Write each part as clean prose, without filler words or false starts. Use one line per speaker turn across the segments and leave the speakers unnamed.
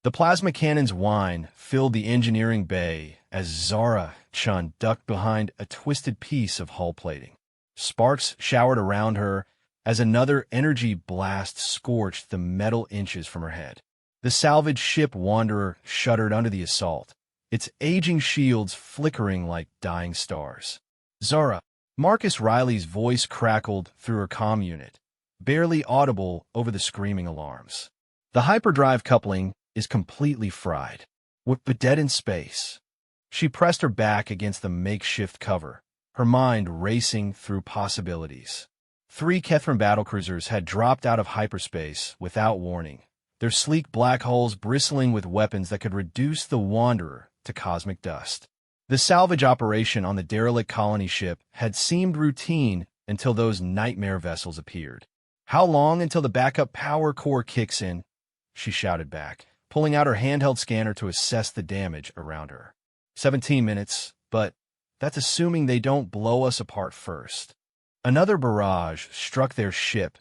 The plasma cannon's whine filled the engineering bay as Zara Chun ducked behind a twisted piece of hull plating. Sparks showered around her as another energy blast scorched the metal inches from her head. The salvage ship Wanderer shuddered under the assault, its aging shields flickering like dying stars. Zara, Marcus Riley's voice crackled through her comm unit, barely audible over the screaming alarms. The hyperdrive coupling is completely fried. We're dead in space. She pressed her back against the makeshift cover, her mind racing through possibilities. 3 Kethran battlecruisers had dropped out of hyperspace without warning, their sleek black hulls bristling with weapons that could reduce the Wanderer to cosmic dust. The salvage operation on the derelict colony ship had seemed routine until those nightmare vessels appeared. "How long until the backup power core kicks in?" she shouted back, pulling out her handheld scanner to assess the damage around her. 17 minutes, but that's assuming they don't blow us apart first. Another barrage struck their ship,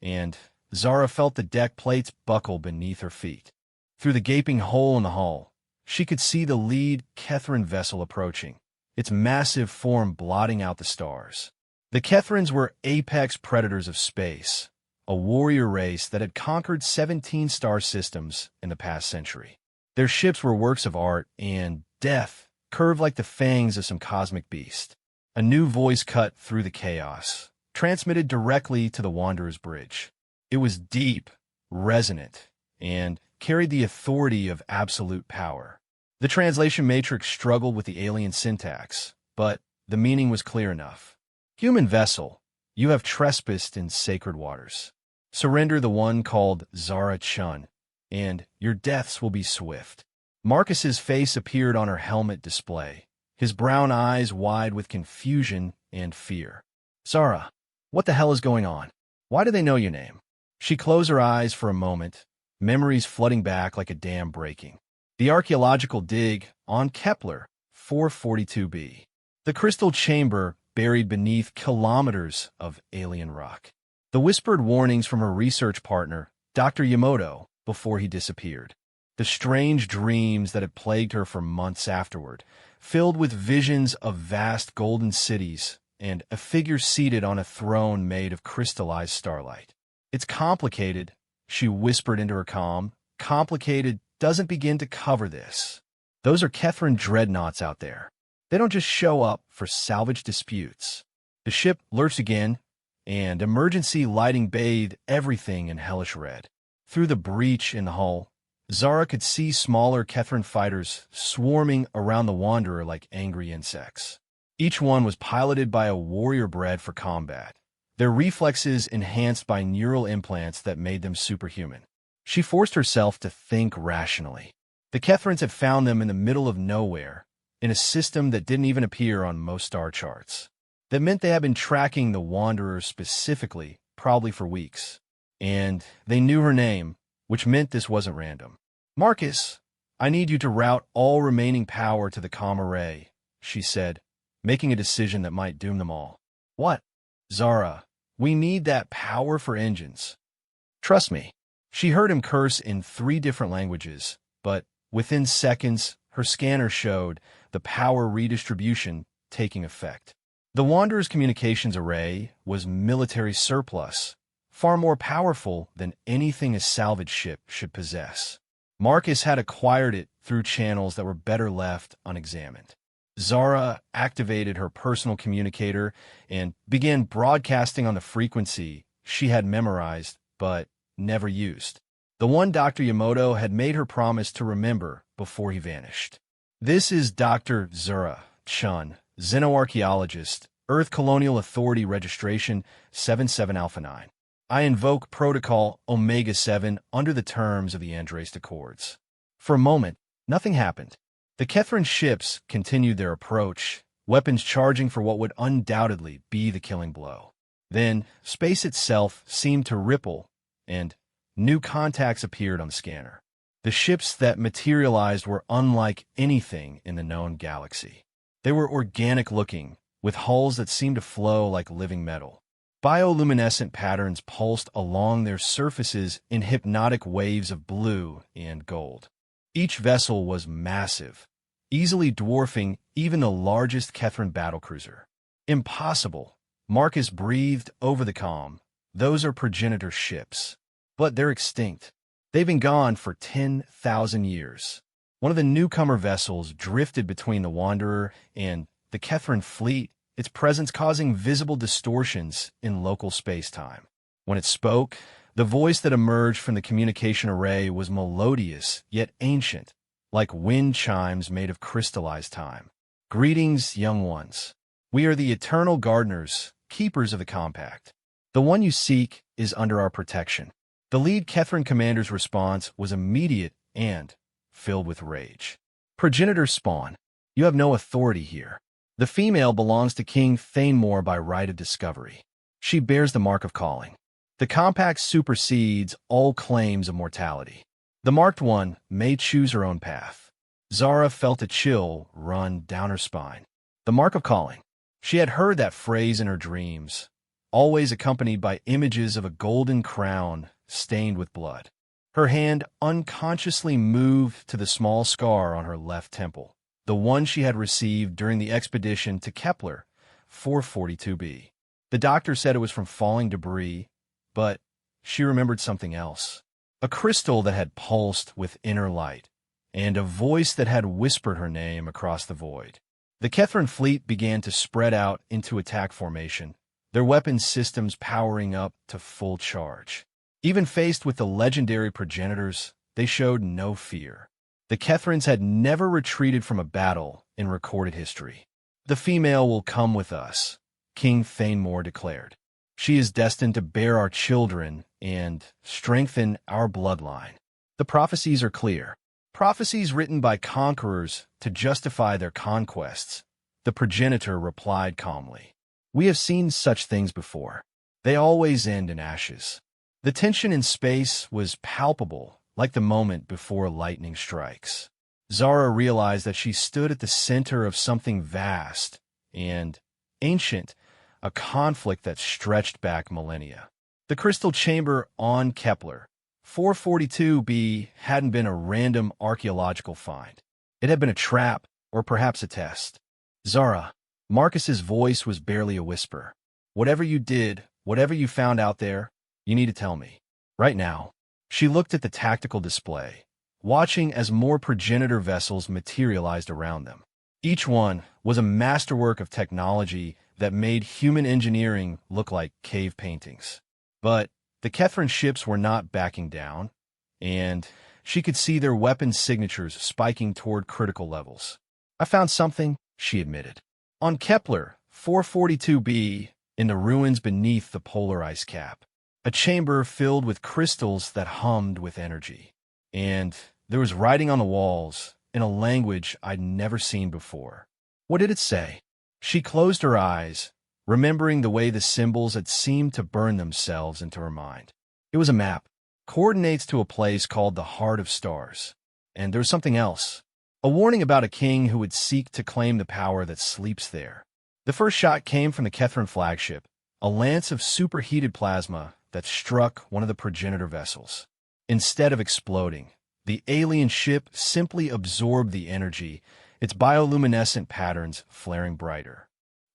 and Zara felt the deck plates buckle beneath her feet. Through the gaping hole in the hull, she could see the lead Kethran vessel approaching, its massive form blotting out the stars. The Kethrans were apex predators of space, a warrior race that had conquered 17 star systems in the past century. Their ships were works of art, and death curved like the fangs of some cosmic beast. A new voice cut through the chaos, transmitted directly to the Wanderer's bridge. It was deep, resonant, and carried the authority of absolute power. The translation matrix struggled with the alien syntax, but the meaning was clear enough. "Human vessel, you have trespassed in sacred waters. Surrender the one called Zara Chun, and your deaths will be swift." Marcus's face appeared on her helmet display, his brown eyes wide with confusion and fear. "Zara, what the hell is going on? Why do they know your name?" She closed her eyes for a moment, memories flooding back like a dam breaking. The archaeological dig on Kepler 442b. The crystal chamber buried beneath kilometers of alien rock. The whispered warnings from her research partner, Dr. Yamato, before he disappeared. The strange dreams that had plagued her for months afterward, filled with visions of vast golden cities and a figure seated on a throne made of crystallized starlight. "It's complicated," she whispered into her comm. "Complicated doesn't begin to cover this. Those are Kethran dreadnoughts out there. They don't just show up for salvage disputes." The ship lurched again, and emergency lighting bathed everything in hellish red. Through the breach in the hull, Zara could see smaller Kethran fighters swarming around the Wanderer like angry insects. Each one was piloted by a warrior bred for combat, their reflexes enhanced by neural implants that made them superhuman. She forced herself to think rationally. The Kethrans had found them in the middle of nowhere, in a system that didn't even appear on most star charts. That meant they had been tracking the Wanderer specifically, probably for weeks. And they knew her name, which meant this wasn't random. "Marcus, I need you to route all remaining power to the comm array," she said, making a decision that might doom them all. "What?" "Zara, we need that power for engines. Trust me." She heard him curse in 3 different languages, but within seconds, her scanner showed the power redistribution taking effect. The Wanderer's communications array was military surplus, far more powerful than anything a salvage ship should possess. Marcus had acquired it through channels that were better left unexamined. Zara activated her personal communicator and began broadcasting on the frequency she had memorized but never used. The one Dr. Yamato had made her promise to remember before he vanished. "This is Dr. Zara Chun, xenoarchaeologist, Earth Colonial Authority registration 77 Alpha 9. I invoke Protocol Omega 7 under the terms of the Andraste Accords." For a moment, nothing happened. The Kethran ships continued their approach, weapons charging for what would undoubtedly be the killing blow. Then, space itself seemed to ripple, and new contacts appeared on the scanner. The ships that materialized were unlike anything in the known galaxy. They were organic-looking, with hulls that seemed to flow like living metal. Bioluminescent patterns pulsed along their surfaces in hypnotic waves of blue and gold. Each vessel was massive, easily dwarfing even the largest Kethran battlecruiser. Impossible. Marcus breathed over the comm. Those are progenitor ships. But they're extinct. They've been gone for 10,000 years. One of the newcomer vessels drifted between the Wanderer and the Kethran fleet, its presence causing visible distortions in local space-time. When it spoke, the voice that emerged from the communication array was melodious yet ancient, like wind chimes made of crystallized time. Greetings, young ones. We are the eternal gardeners, keepers of the compact. The one you seek is under our protection. The lead Kethran commander's response was immediate and filled with rage. Progenitor spawn, you have no authority here. The female belongs to King Thanemore by right of discovery. She bears the mark of calling. The compact supersedes all claims of mortality. The marked one may choose her own path. Zara felt a chill run down her spine. The mark of calling. She had heard that phrase in her dreams, always accompanied by images of a golden crown stained with blood. Her hand unconsciously moved to the small scar on her left temple, the one she had received during the expedition to Kepler 442b. The doctor said it was from falling debris, but she remembered something else. A crystal that had pulsed with inner light, and a voice that had whispered her name across the void. The Kethran fleet began to spread out into attack formation, their weapons systems powering up to full charge. Even faced with the legendary progenitors, they showed no fear. The Kethrans had never retreated from a battle in recorded history. The female will come with us, King Thanemore declared. She is destined to bear our children and strengthen our bloodline. The prophecies are clear. Prophecies written by conquerors to justify their conquests. The progenitor replied calmly. We have seen such things before. They always end in ashes. The tension in space was palpable, like the moment before lightning strikes. Zara realized that she stood at the center of something vast and ancient, a conflict that stretched back millennia. The crystal chamber on Kepler 442b hadn't been a random archaeological find. It had been a trap, or perhaps a test. Zara, Marcus's voice was barely a whisper. Whatever you did, whatever you found out there, you need to tell me. Right now. She looked at the tactical display, watching as more progenitor vessels materialized around them. Each one was a masterwork of technology that made human engineering look like cave paintings. But the Kethran ships were not backing down, and she could see their weapon signatures spiking toward critical levels. I found something, she admitted. On Kepler 442b, in the ruins beneath the polar ice cap, a chamber filled with crystals that hummed with energy. And there was writing on the walls in a language I'd never seen before. What did it say? She closed her eyes, remembering the way the symbols had seemed to burn themselves into her mind. It was a map, coordinates to a place called the Heart of Stars. And there was something else, a warning about a king who would seek to claim the power that sleeps there. The first shot came from the Kethran flagship, a lance of superheated plasma that struck one of the progenitor vessels. Instead of exploding, the alien ship simply absorbed the energy, its bioluminescent patterns flaring brighter.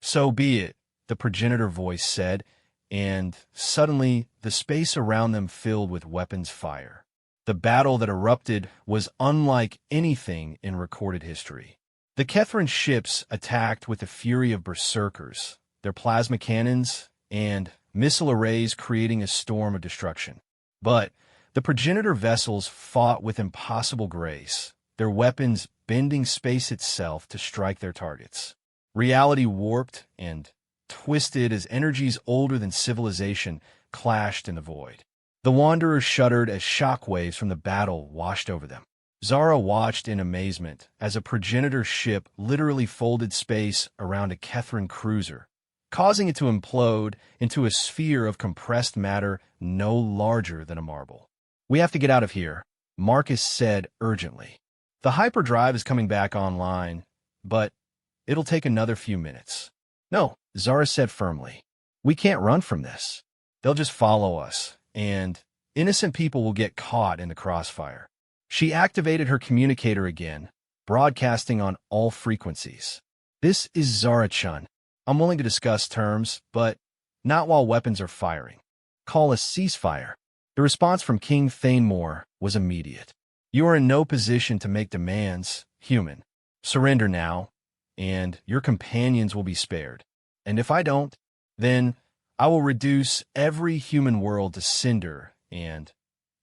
So be it, the progenitor voice said, and suddenly the space around them filled with weapons fire. The battle that erupted was unlike anything in recorded history. The Kethran ships attacked with the fury of berserkers, their plasma cannons and missile arrays creating a storm of destruction. But the progenitor vessels fought with impossible grace, their weapons bending space itself to strike their targets. Reality warped and twisted as energies older than civilization clashed in the void. The Wanderers shuddered as shockwaves from the battle washed over them. Zara watched in amazement as a progenitor ship literally folded space around a Kethran cruiser, causing it to implode into a sphere of compressed matter no larger than a marble. We have to get out of here, Marcus said urgently. The hyperdrive is coming back online, but it'll take another few minutes. No, Zara said firmly. We can't run from this. They'll just follow us, and innocent people will get caught in the crossfire. She activated her communicator again, broadcasting on all frequencies. "This is Zara-chun. I'm willing to discuss terms, but not while weapons are firing. Call a ceasefire." The response from King Thanemore was immediate. "You are in no position to make demands, human. Surrender now, and your companions will be spared. And if I don't, then I will reduce every human world to cinder and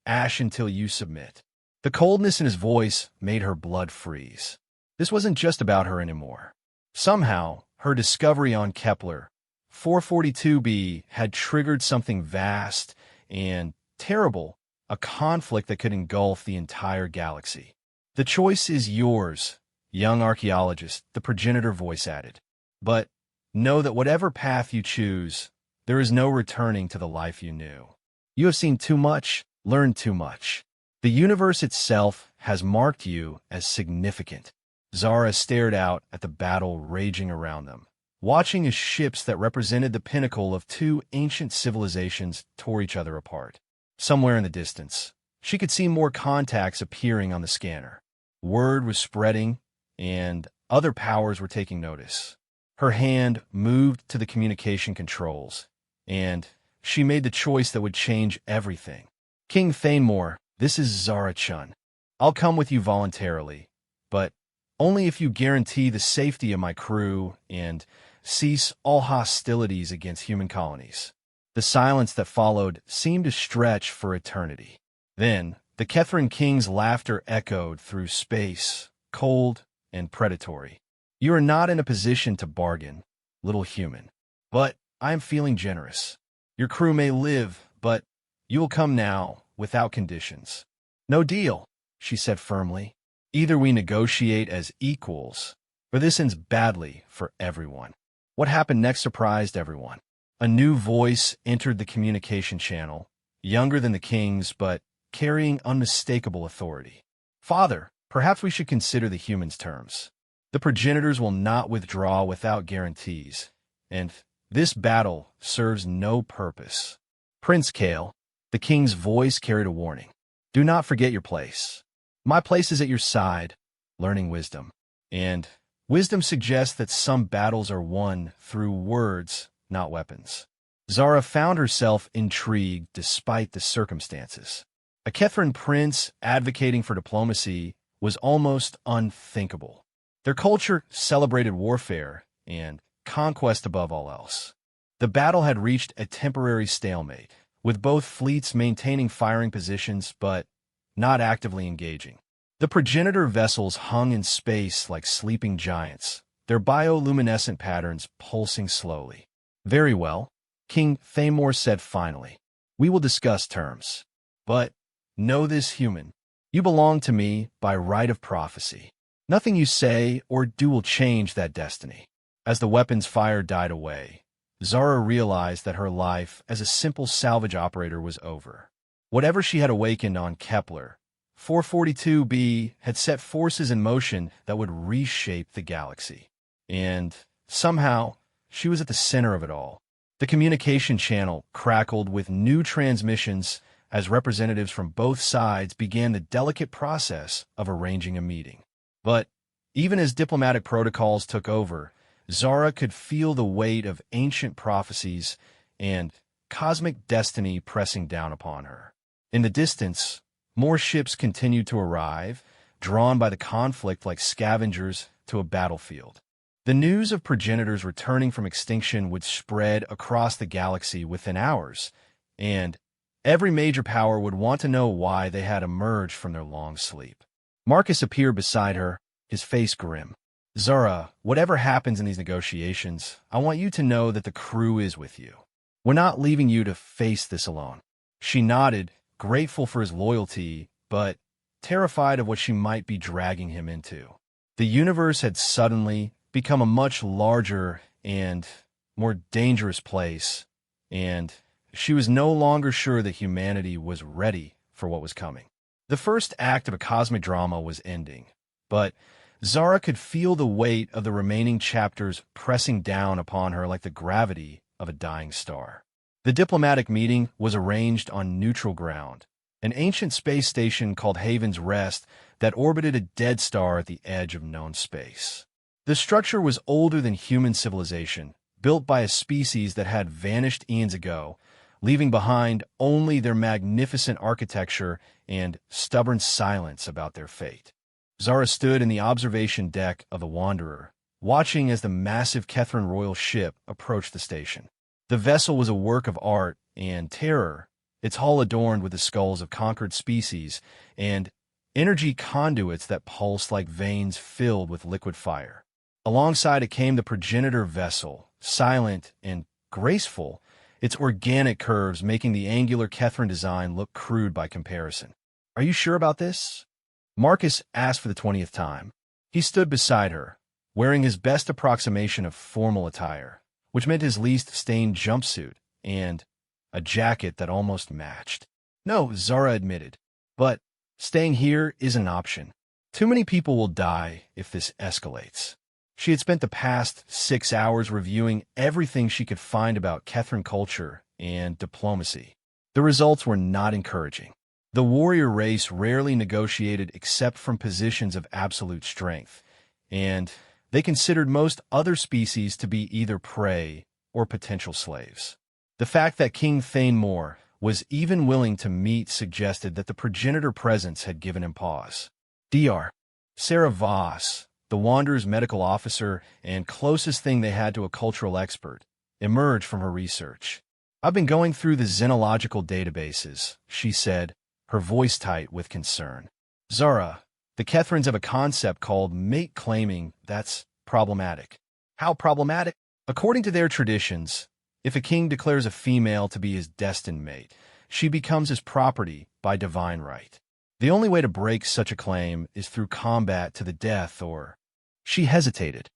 ash until you submit." The coldness in his voice made her blood freeze. This wasn't just about her anymore. Somehow, her discovery on Kepler 442b had triggered something vast and terrible, a conflict that could engulf the entire galaxy. "The choice is yours, young archaeologist," the progenitor voice added. "But know that whatever path you choose, there is no returning to the life you knew. You have seen too much, learned too much. The universe itself has marked you as significant." Zara stared out at the battle raging around them, watching as ships that represented the pinnacle of two ancient civilizations tore each other apart. Somewhere in the distance, she could see more contacts appearing on the scanner. Word was spreading, and other powers were taking notice. Her hand moved to the communication controls, and she made the choice that would change everything. "King Thanemore, this is Zara-chun. I'll come with you voluntarily, but only if you guarantee the safety of my crew and cease all hostilities against human colonies." The silence that followed seemed to stretch for eternity. Then, the Kethran King's laughter echoed through space, cold and predatory. "You are not in a position to bargain, little human. But I am feeling generous. Your crew may live, but you will come now, without conditions." "No deal," she said firmly. "Either we negotiate as equals, or this ends badly for everyone." What happened next surprised everyone. A new voice entered the communication channel, younger than the king's, but carrying unmistakable authority. "Father, perhaps we should consider the humans' terms. The progenitors will not withdraw without guarantees, and this battle serves no purpose." "Prince Kale," the king's voice carried a warning. "Do not forget your place. My place is at your side, learning wisdom. And wisdom suggests that some battles are won through words, not weapons." Zara found herself intrigued despite the circumstances. A Kethran prince advocating for diplomacy was almost unthinkable. Their culture celebrated warfare and conquest above all else. The battle had reached a temporary stalemate, with both fleets maintaining firing positions but not actively engaging. The progenitor vessels hung in space like sleeping giants, their bioluminescent patterns pulsing slowly. "Very well," King Thanemore said finally. "We will discuss terms. But know this, human. You belong to me by right of prophecy. Nothing you say or do will change that destiny." As the weapon's fire died away, Zara realized that her life as a simple salvage operator was over. Whatever she had awakened on Kepler 442b had set forces in motion that would reshape the galaxy. And somehow, she was at the center of it all. The communication channel crackled with new transmissions as representatives from both sides began the delicate process of arranging a meeting. But even as diplomatic protocols took over, Zara could feel the weight of ancient prophecies and cosmic destiny pressing down upon her. In the distance, more ships continued to arrive, drawn by the conflict like scavengers to a battlefield. The news of progenitors returning from extinction would spread across the galaxy within hours, and every major power would want to know why they had emerged from their long sleep. Marcus appeared beside her, his face grim. "Zara, whatever happens in these negotiations, I want you to know that the crew is with you. We're not leaving you to face this alone." She nodded, grateful for his loyalty, but terrified of what she might be dragging him into. The universe had suddenly become a much larger and more dangerous place, and she was no longer sure that humanity was ready for what was coming. The first act of a cosmic drama was ending, but Zara could feel the weight of the remaining chapters pressing down upon her like the gravity of a dying star. The diplomatic meeting was arranged on neutral ground, an ancient space station called Haven's Rest that orbited a dead star at the edge of known space. The structure was older than human civilization, built by a species that had vanished eons ago, leaving behind only their magnificent architecture and stubborn silence about their fate. Zara stood in the observation deck of the Wanderer, watching as the massive Kethran royal ship approached the station. The vessel was a work of art and terror, its hull adorned with the skulls of conquered species and energy conduits that pulsed like veins filled with liquid fire. Alongside it came the progenitor vessel, silent and graceful, its organic curves making the angular Kethran design look crude by comparison. "Are you sure about this?" Marcus asked for the 20th time. He stood beside her, wearing his best approximation of formal attire, which meant his least stained jumpsuit and a jacket that almost matched. "No," Zara admitted, "but staying here isn't an option. Too many people will die if this escalates." She had spent the past 6 hours reviewing everything she could find about Kethran culture and diplomacy. The results were not encouraging. The warrior race rarely negotiated except from positions of absolute strength, and they considered most other species to be either prey or potential slaves. The fact that King Thanemore was even willing to meet suggested that the progenitor presence had given him pause. Dr. Sarah Voss, the Wanderer's medical officer and closest thing they had to a cultural expert, emerged from her research. "I've been going through the xenological databases," she said, her voice tight with concern. "Zara, the Kethrans have a concept called mate claiming that's problematic." "How problematic?" "According to their traditions, if a king declares a female to be his destined mate, she becomes his property by divine right. The only way to break such a claim is through combat to the death or—" She hesitated.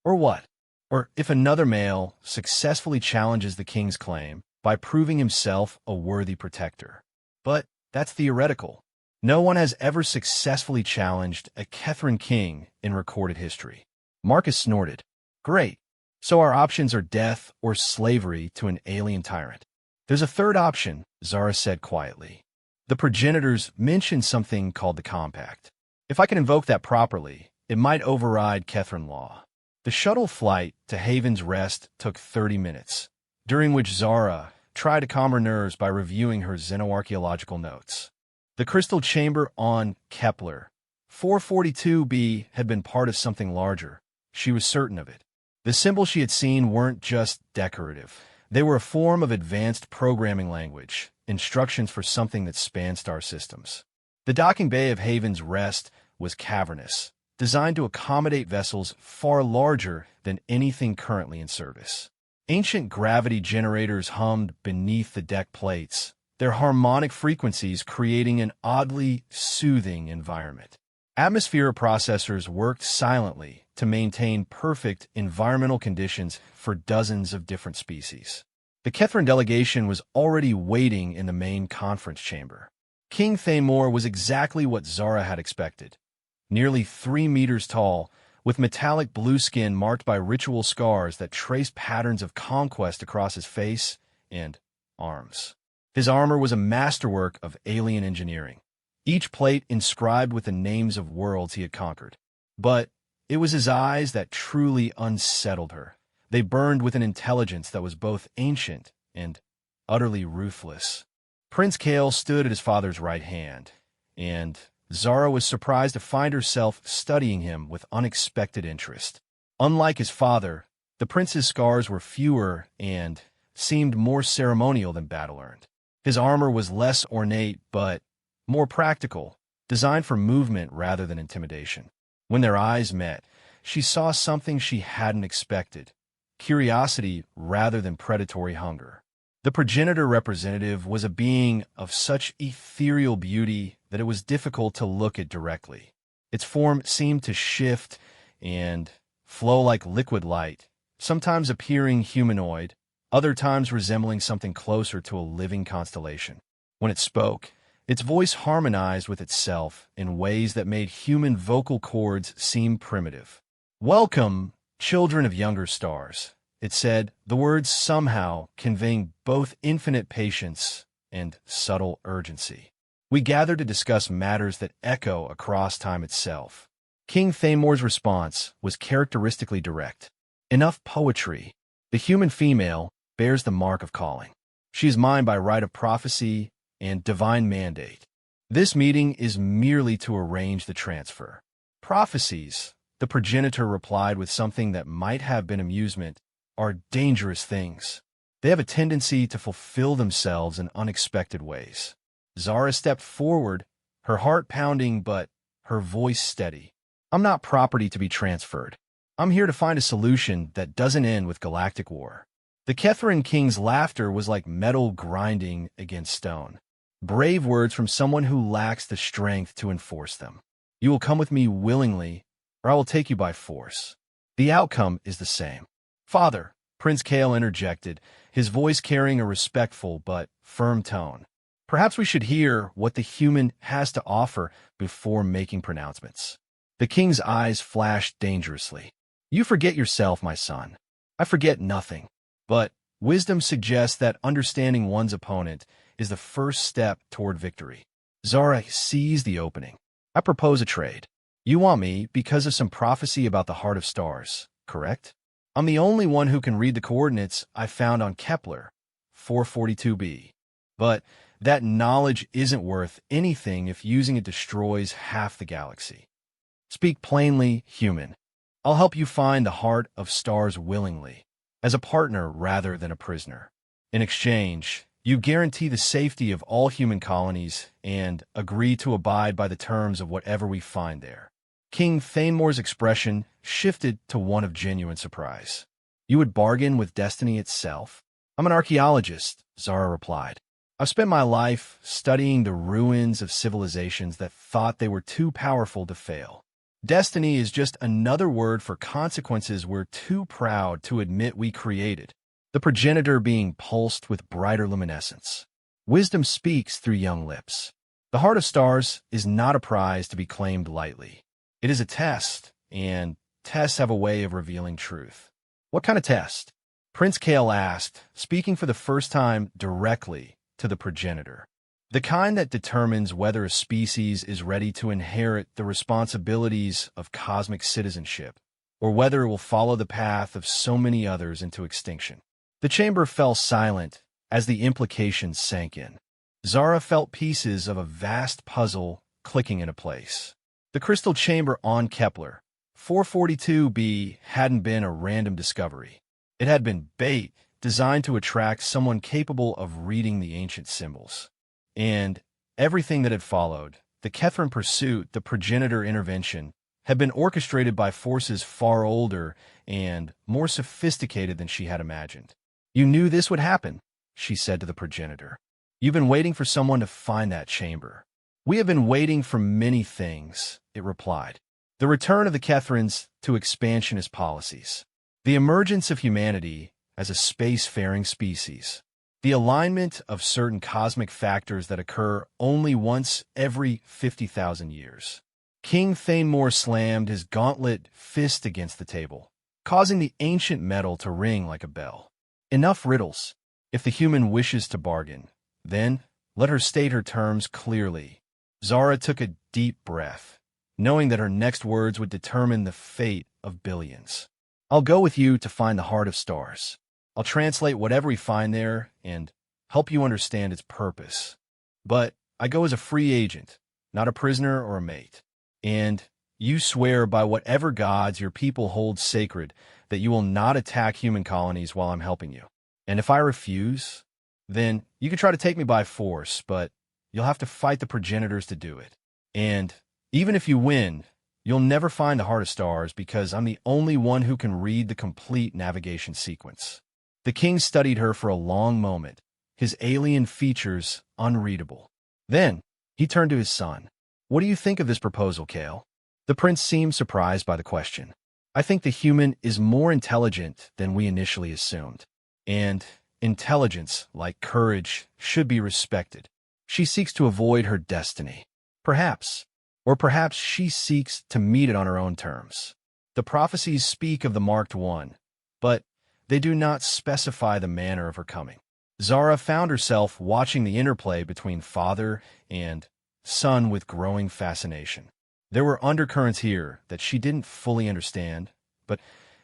"Or what?" "Or if another male successfully challenges the king's claim by proving himself a worthy protector." "But that's theoretical. No one has ever successfully challenged a Kethran king in recorded history." Marcus snorted. "Great. So our options are death or slavery to an alien tyrant." "There's a third option," Zara said quietly. "The progenitors mentioned something called the Compact. If I can invoke that properly, it might override Kethran law." The shuttle flight to Haven's Rest took 30 minutes, during which Zara tried to calm her nerves by reviewing her xenoarchaeological notes. The crystal chamber on Kepler 442b had been part of something larger. She was certain of it. The symbols she had seen weren't just decorative. They were a form of advanced programming language, instructions for something that spanned star systems. The docking bay of Haven's Rest was cavernous, designed to accommodate vessels far larger than anything currently in service. Ancient gravity generators hummed beneath the deck plates, their harmonic frequencies creating an oddly soothing environment. Atmosphere processors worked silently to maintain perfect environmental conditions for dozens of different species. The Kethran delegation was already waiting in the main conference chamber. King Thanemore was exactly what Zara had expected. Nearly 3 meters tall, with metallic blue skin marked by ritual scars that traced patterns of conquest across his face and arms. His armor was a masterwork of alien engineering, each plate inscribed with the names of worlds he had conquered. But it was his eyes that truly unsettled her. They burned with an intelligence that was both ancient and utterly ruthless. Prince Kale stood at his father's right hand, and Zara was surprised to find herself studying him with unexpected interest. Unlike his father, the prince's scars were fewer and seemed more ceremonial than battle-earned. His armor was less ornate but more practical, designed for movement rather than intimidation. When their eyes met, she saw something she hadn't expected: curiosity rather than predatory hunger. The progenitor representative was a being of such ethereal beauty that it was difficult to look at directly. Its form seemed to shift and flow like liquid light, sometimes appearing humanoid, other times resembling something closer to a living constellation. When it spoke, its voice harmonized with itself in ways that made human vocal cords seem primitive. "Welcome, children of younger stars," it said, the words somehow conveying both infinite patience and subtle urgency. We gather to discuss matters that echo across time itself. King Thamor's response was characteristically direct. Enough poetry. The human female bears the mark of calling. She is mine by right of prophecy and divine mandate. This meeting is merely to arrange the transfer. Prophecies, the progenitor replied with something that might have been amusement, are dangerous things. They have a tendency to fulfill themselves in unexpected ways. Zara stepped forward, her heart pounding but her voice steady. I'm not property to be transferred. I'm here to find a solution that doesn't end with galactic war. The Kethrin king's laughter was like metal grinding against stone. Brave words from someone who lacks the strength to enforce them. You will come with me willingly, or I will take you by force. The outcome is the same. Father, Prince Kale interjected, his voice carrying a respectful but firm tone. Perhaps we should hear what the human has to offer before making pronouncements. The king's eyes flashed dangerously. You forget yourself, my son. I forget nothing. But wisdom suggests that understanding one's opponent is the first step toward victory. Zara seized the opening. I propose a trade. You want me because of some prophecy about the heart of stars, correct? I'm the only one who can read the coordinates I found on Kepler, 442b. But that knowledge isn't worth anything if using it destroys half the galaxy. Speak plainly, human. I'll help you find the heart of stars willingly, as a partner rather than a prisoner. In exchange, you guarantee the safety of all human colonies and agree to abide by the terms of whatever we find there. King Thamor's expression shifted to one of genuine surprise. You would bargain with destiny itself? I'm an archaeologist, Zara replied. I've spent my life studying the ruins of civilizations that thought they were too powerful to fail. Destiny is just another word for consequences we're too proud to admit we created, the progenitor being pulsed with brighter luminescence. Wisdom speaks through young lips. The heart of stars is not a prize to be claimed lightly. It is a test, and tests have a way of revealing truth. What kind of test? Prince Kale asked, speaking for the first time directly to the progenitor. The kind that determines whether a species is ready to inherit the responsibilities of cosmic citizenship, or whether it will follow the path of so many others into extinction. The chamber fell silent as the implications sank in. Zara felt pieces of a vast puzzle clicking into place. The crystal chamber on Kepler, 442b, hadn't been a random discovery. It had been bait designed to attract someone capable of reading the ancient symbols. And everything that had followed, the Kethrin pursuit, the progenitor intervention, had been orchestrated by forces far older and more sophisticated than she had imagined. You knew this would happen, she said to the progenitor. You've been waiting for someone to find that chamber. We have been waiting for many things, it replied. The return of the Kethrins to expansionist policies, the emergence of humanity as a spacefaring species, the alignment of certain cosmic factors that occur only once every 50,000 years. King Thamor slammed his gauntlet fist against the table, causing the ancient metal to ring like a bell. Enough riddles. If the human wishes to bargain, then let her state her terms clearly. Zara took a deep breath, knowing that her next words would determine the fate of billions. I'll go with you to find the heart of stars. I'll translate whatever we find there and help you understand its purpose. But I go as a free agent, not a prisoner or a mate. And you swear by whatever gods your people hold sacred that you will not attack human colonies while I'm helping you. And if I refuse, then you can try to take me by force, but you'll have to fight the progenitors to do it. And even if you win, you'll never find the heart of stars because I'm the only one who can read the complete navigation sequence. The king studied her for a long moment, his alien features unreadable. Then, he turned to his son. What do you think of this proposal, Kale? The prince seemed surprised by the question. I think the human is more intelligent than we initially assumed. And intelligence, like courage, should be respected. She seeks to avoid her destiny. Perhaps. Or perhaps she seeks to meet it on her own terms. The prophecies speak of the marked one, but they do not specify the manner of her coming. Zara found herself watching the interplay between father and son with growing fascination. There were undercurrents here that she didn't fully understand, but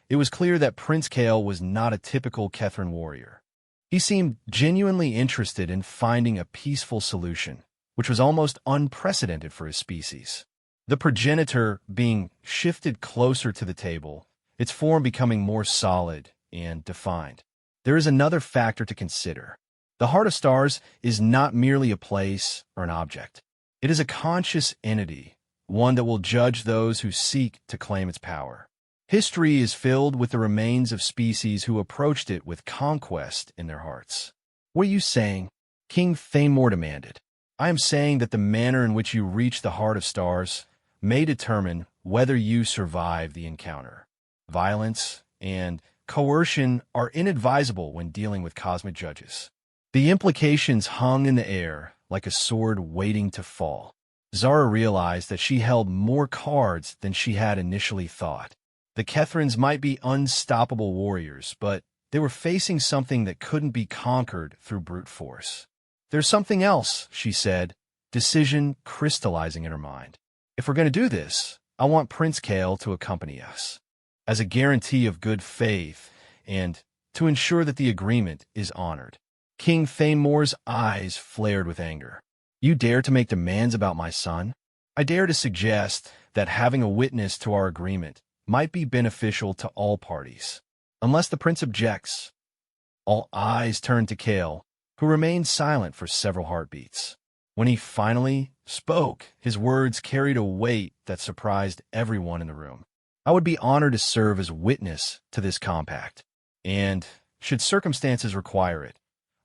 it was clear that Prince Kael was not a typical Kethran warrior. He seemed genuinely interested in finding a peaceful solution, which was almost unprecedented for his species. The progenitor being shifted closer to the table, its form becoming more solid and defined. There is another factor to consider. The Heart of Stars is not merely a place or an object. It is a conscious entity, one that will judge those who seek to claim its power. History is filled with the remains of species who approached it with conquest in their hearts. What are you saying? King Thamor demanded. I am saying that the manner in which you reach the Heart of Stars may determine whether you survive the encounter. Violence and coercion are inadvisable when dealing with cosmic judges. The implications hung in the air like a sword waiting to fall. Zara realized that she held more cards than she had initially thought. The Kethrans might be unstoppable warriors, but they were facing something that couldn't be conquered through brute force. There's something else, she said, decision crystallizing in her mind. If we're going to do this, I want Prince Kael to accompany us, as a guarantee of good faith and to ensure that the agreement is honored. King Thamor's eyes flared with anger. You dare to make demands about my son? I dare to suggest that having a witness to our agreement might be beneficial to all parties. Unless the prince objects. All eyes turned to Kael, who remained silent for several heartbeats. When he finally spoke, his words carried a weight that surprised everyone in the room. I would be honored to serve as witness to this compact, and, should circumstances require it,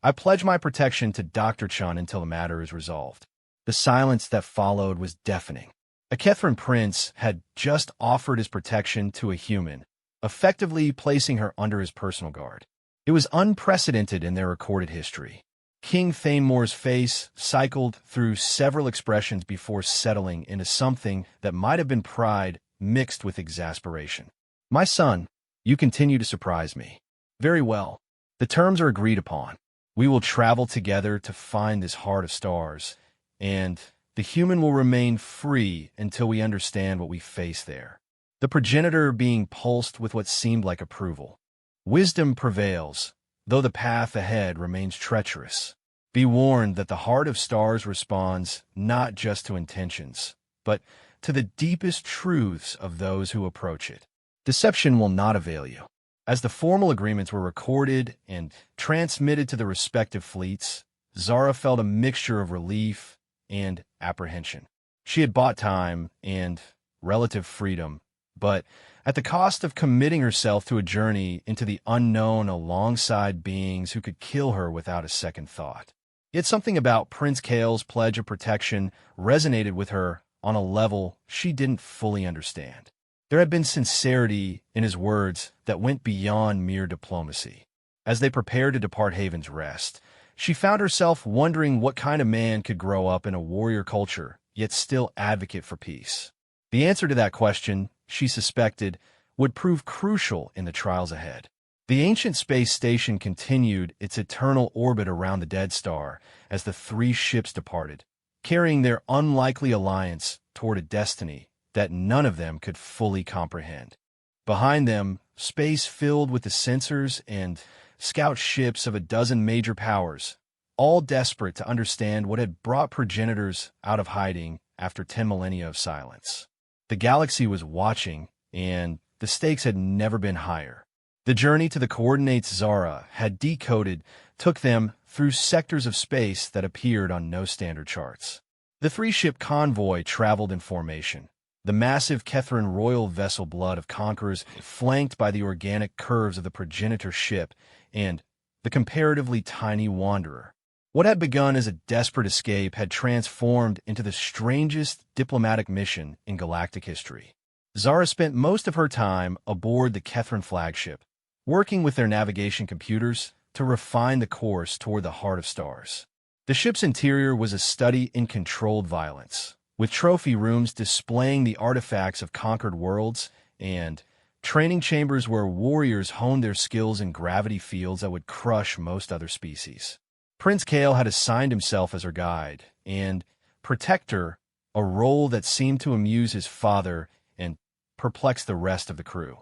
I pledge my protection to Dr. Chun until the matter is resolved. The silence that followed was deafening. A Kethran prince had just offered his protection to a human, effectively placing her under his personal guard. It was unprecedented in their recorded history. King Thamor's face cycled through several expressions before settling into something that might have been pride mixed with exasperation. My son, you continue to surprise me. Very well. The terms are agreed upon. We will travel together to find this Heart of Stars, and the human will remain free until we understand what we face there. The progenitor being pulsed with what seemed like approval. Wisdom prevails, though the path ahead remains treacherous. Be warned that the Heart of Stars responds not just to intentions, but to the deepest truths of those who approach it. Deception will not avail you. As the formal agreements were recorded and transmitted to the respective fleets, Zara felt a mixture of relief and apprehension. She had bought time and relative freedom, but at the cost of committing herself to a journey into the unknown alongside beings who could kill her without a second thought. Yet something about Prince Kael's pledge of protection resonated with her on a level she didn't fully understand. There had been sincerity in his words that went beyond mere diplomacy. As they prepared to depart Haven's Rest, she found herself wondering what kind of man could grow up in a warrior culture, yet still advocate for peace. The answer to that question, she suspected, would prove crucial in the trials ahead. The ancient space station continued its eternal orbit around the dead star as the three ships departed, carrying their unlikely alliance toward a destiny that none of them could fully comprehend. Behind them, space filled with the sensors and scout ships of a dozen major powers, all desperate to understand what had brought progenitors out of hiding after 10 millennia of silence. The galaxy was watching, and the stakes had never been higher. The journey to the coordinates Zara had decoded took them through sectors of space that appeared on no standard charts. The three-ship convoy traveled in formation, the massive Kethran royal vessel blood of conquerors flanked by the organic curves of the progenitor ship and the comparatively tiny wanderer. What had begun as a desperate escape had transformed into the strangest diplomatic mission in galactic history. Zara spent most of her time aboard the Kethran flagship, working with their navigation computers to refine the course toward the Heart of Stars. The ship's interior was a study in controlled violence, with trophy rooms displaying the artifacts of conquered worlds and training chambers where warriors honed their skills in gravity fields that would crush most other species. Prince Kael had assigned himself as her guide, and protector, a role that seemed to amuse his father and perplex the rest of the crew.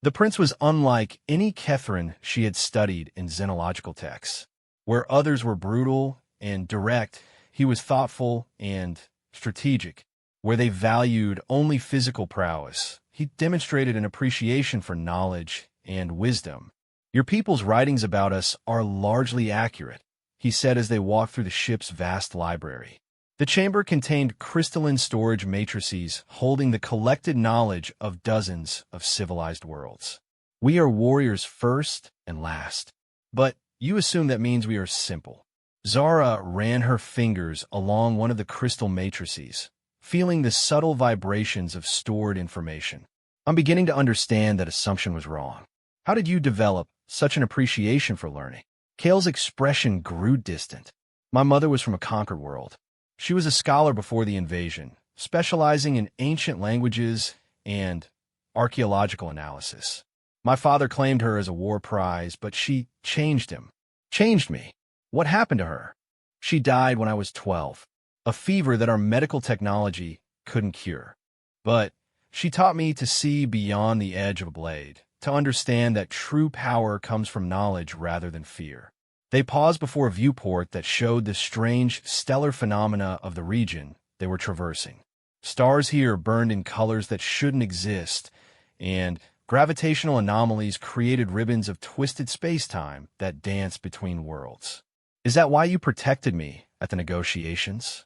The prince was unlike any Kethrin she had studied in xenological texts. Where others were brutal and direct, he was thoughtful and strategic. Where they valued only physical prowess, he demonstrated an appreciation for knowledge and wisdom. "Your people's writings about us are largely accurate," he said as they walked through the ship's vast library. The chamber contained crystalline storage matrices holding the collected knowledge of dozens of civilized worlds. "We are warriors first and last. But you assume that means we are simple." Zara ran her fingers along one of the crystal matrices, feeling the subtle vibrations of stored information. "I'm beginning to understand that assumption was wrong. How did you develop such an appreciation for learning?" Kale's expression grew distant. "My mother was from a conquered world. She was a scholar before the invasion, specializing in ancient languages and archaeological analysis. My father claimed her as a war prize, but she changed him. Changed me. What happened to her? She died when I was 12. A fever that our medical technology couldn't cure. But she taught me to see beyond the edge of a blade, to understand that true power comes from knowledge rather than fear." They paused before a viewport that showed the strange stellar phenomena of the region they were traversing. Stars here burned in colors that shouldn't exist, and gravitational anomalies created ribbons of twisted space-time that danced between worlds. "Is that why you protected me at the negotiations?"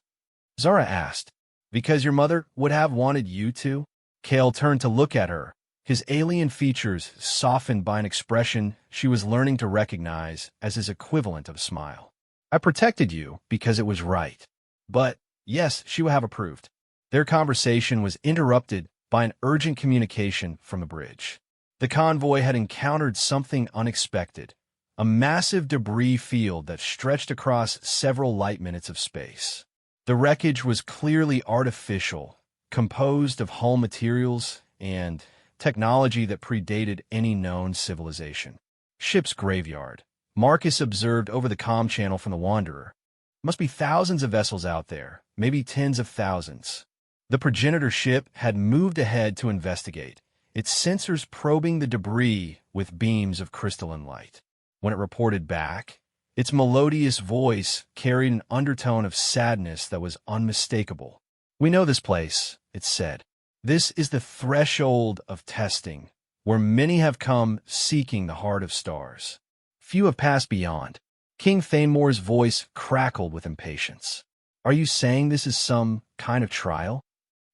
Zara asked. "Because your mother would have wanted you to?" Kale turned to look at her, his alien features softened by an expression she was learning to recognize as his equivalent of a smile. "I protected you because it was right. But, yes, she would have approved." Their conversation was interrupted by an urgent communication from the bridge. The convoy had encountered something unexpected, a massive debris field that stretched across several light minutes of space. The wreckage was clearly artificial, composed of hull materials and technology that predated any known civilization. "Ship's graveyard," Marcus observed over the comm channel from the Wanderer. "Must be thousands of vessels out there, maybe tens of thousands." The progenitor ship had moved ahead to investigate, its sensors probing the debris with beams of crystalline light. When it reported back, its melodious voice carried an undertone of sadness that was unmistakable. "We know this place," it said. "This is the threshold of testing, where many have come seeking the heart of stars. Few have passed beyond." King Thanemore's voice crackled with impatience. "Are you saying this is some kind of trial?"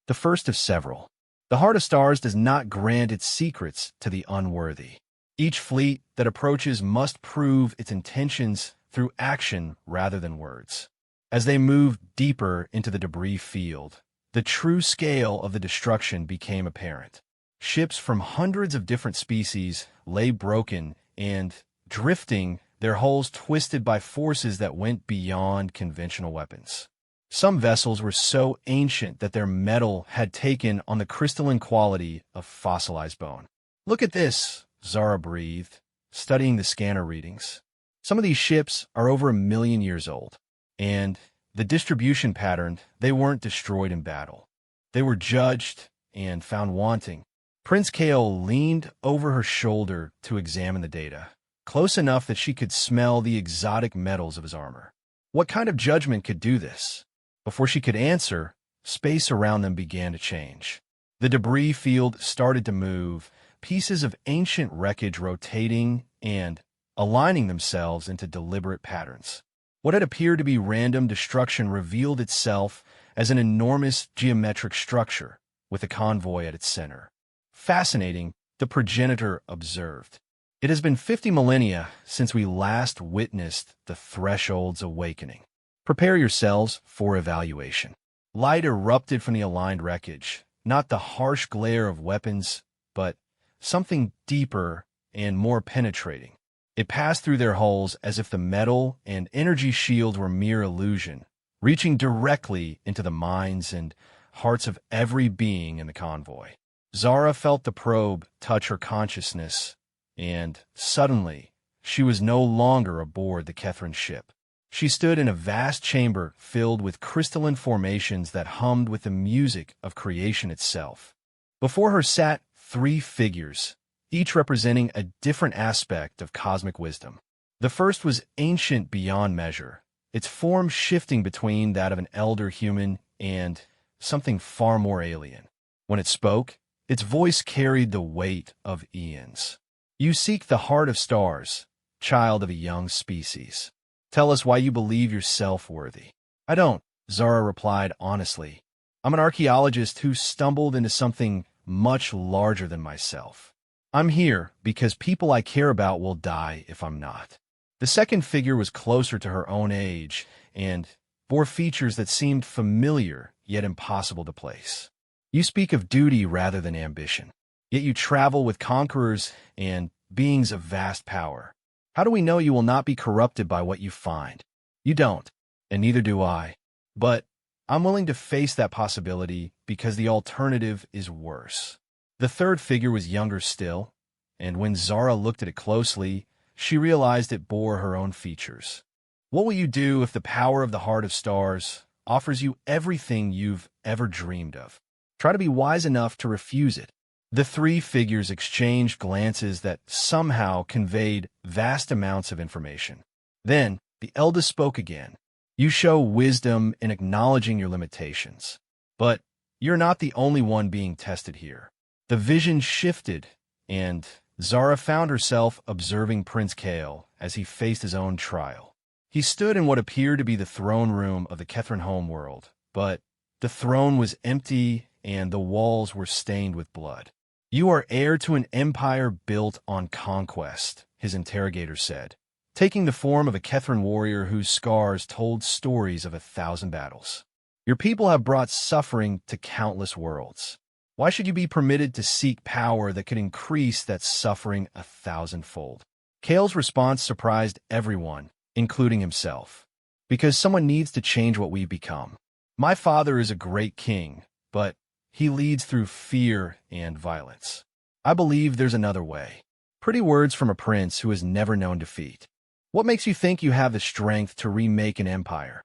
"The first of several. The heart of stars does not grant its secrets to the unworthy. Each fleet that approaches must prove its intentions through action rather than words." As they moved deeper into the debris field, the true scale of the destruction became apparent. Ships from hundreds of different species lay broken and drifting, their hulls twisted by forces that went beyond conventional weapons. Some vessels were so ancient that their metal had taken on the crystalline quality of fossilized bone. "Look at this," Zara breathed, studying the scanner readings. "Some of these ships are over 1,000,000 years old, and the distribution pattern, they weren't destroyed in battle. They were judged and found wanting." Prince Kale leaned over her shoulder to examine the data, close enough that she could smell the exotic metals of his armor. What kind of judgment could do this? Before she could answer, space around them began to change. The debris field started to move, pieces of ancient wreckage rotating and aligning themselves into deliberate patterns. What had appeared to be random destruction revealed itself as an enormous geometric structure, with a convoy at its center. "Fascinating," the progenitor observed. "It has been 50 millennia since we last witnessed the Threshold's awakening. Prepare yourselves for evaluation." Light erupted from the aligned wreckage, not the harsh glare of weapons, but something deeper and more penetrating. It passed through their hulls as if the metal and energy shields were mere illusion, reaching directly into the minds and hearts of every being in the convoy. Zara felt the probe touch her consciousness, and suddenly she was no longer aboard the Kethrin ship. She stood in a vast chamber filled with crystalline formations that hummed with the music of creation itself. Before her sat three figures, each representing a different aspect of cosmic wisdom. The first was ancient beyond measure, its form shifting between that of an elder human and something far more alien. When it spoke, its voice carried the weight of eons. You seek the heart of stars, child of a young species. Tell us why you believe yourself worthy. I don't, Zara replied honestly. I'm an archaeologist who stumbled into something much larger than myself. I'm here because people I care about will die if I'm not. The second figure was closer to her own age and bore features that seemed familiar yet impossible to place. You speak of duty rather than ambition, yet you travel with conquerors and beings of vast power. How do we know you will not be corrupted by what you find? You don't, and neither do I. But I'm willing to face that possibility because the alternative is worse. The third figure was younger still, and when Zara looked at it closely, she realized it bore her own features. What will you do if the power of the heart of stars offers you everything you've ever dreamed of? Try to be wise enough to refuse it. The three figures exchanged glances that somehow conveyed vast amounts of information. Then, the eldest spoke again. You show wisdom in acknowledging your limitations. But you're not the only one being tested here. The vision shifted, and Zara found herself observing Prince Kale as he faced his own trial. He stood in what appeared to be the throne room of the Kethrin homeworld, but the throne was empty and the walls were stained with blood. You are heir to an empire built on conquest, his interrogator said, taking the form of a Kethrin warrior whose scars told stories of 1,000 battles. Your people have brought suffering to countless worlds. Why should you be permitted to seek power that could increase that suffering 1,000-fold? Kale's response surprised everyone, including himself. Because someone needs to change what we've become. My father is a great king, but he leads through fear and violence. I believe there's another way. Pretty words from a prince who has never known defeat. What makes you think you have the strength to remake an empire?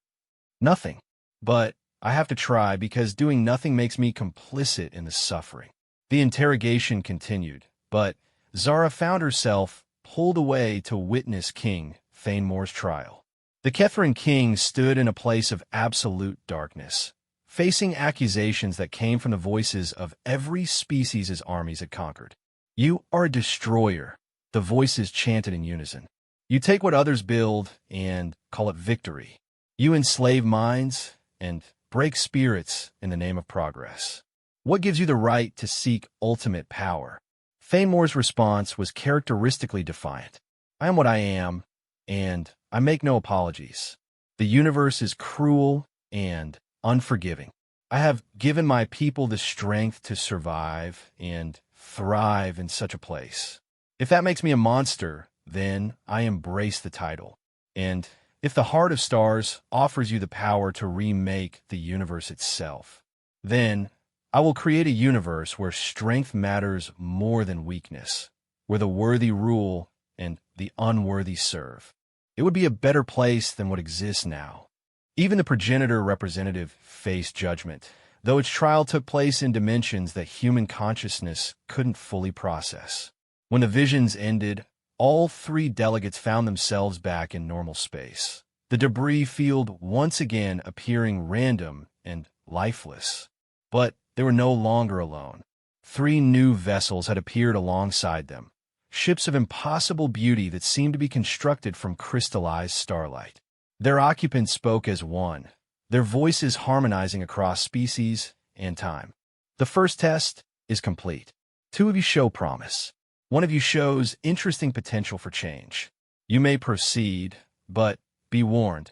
Nothing. But I have to try because doing nothing makes me complicit in the suffering. The interrogation continued, but Zara found herself pulled away to witness King Thanemore's trial. The Kethrin king stood in a place of absolute darkness, facing accusations that came from the voices of every species his armies had conquered. You are a destroyer, the voices chanted in unison. You take what others build and call it victory. You enslave minds and break spirits in the name of progress. What gives you the right to seek ultimate power? Thanemore's response was characteristically defiant. I am what I am, and I make no apologies. The universe is cruel and unforgiving. I have given my people the strength to survive and thrive in such a place. If that makes me a monster, then I embrace the title. And if the Heart of Stars offers you the power to remake the universe itself, then I will create a universe where strength matters more than weakness, where the worthy rule and the unworthy serve. It would be a better place than what exists now. Even the progenitor representative faced judgment, though its trial took place in dimensions that human consciousness couldn't fully process. When the visions ended, all three delegates found themselves back in normal space, the debris field once again appearing random and lifeless. But they were no longer alone. Three new vessels had appeared alongside them, ships of impossible beauty that seemed to be constructed from crystallized starlight. Their occupants spoke as one, their voices harmonizing across species and time. The first test is complete. Two of you show promise. One of you shows interesting potential for change. You may proceed, but be warned.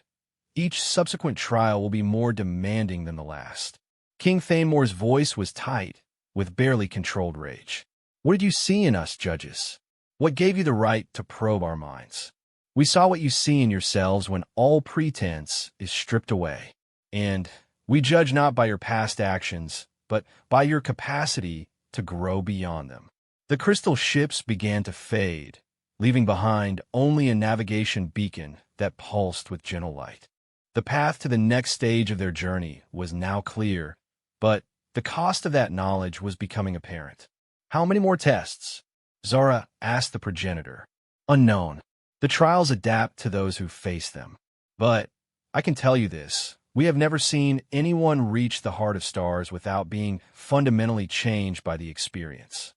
Each subsequent trial will be more demanding than the last. King Thanemore's voice was tight, with barely controlled rage. What did you see in us, judges? What gave you the right to probe our minds? We saw what you see in yourselves when all pretense is stripped away. And we judge not by your past actions, but by your capacity to grow beyond them. The crystal ships began to fade, leaving behind only a navigation beacon that pulsed with gentle light. The path to the next stage of their journey was now clear, but the cost of that knowledge was becoming apparent. How many more tests? Zara asked the progenitor. Unknown. The trials adapt to those who face them. But I can tell you this, we have never seen anyone reach the heart of stars without being fundamentally changed by the experience.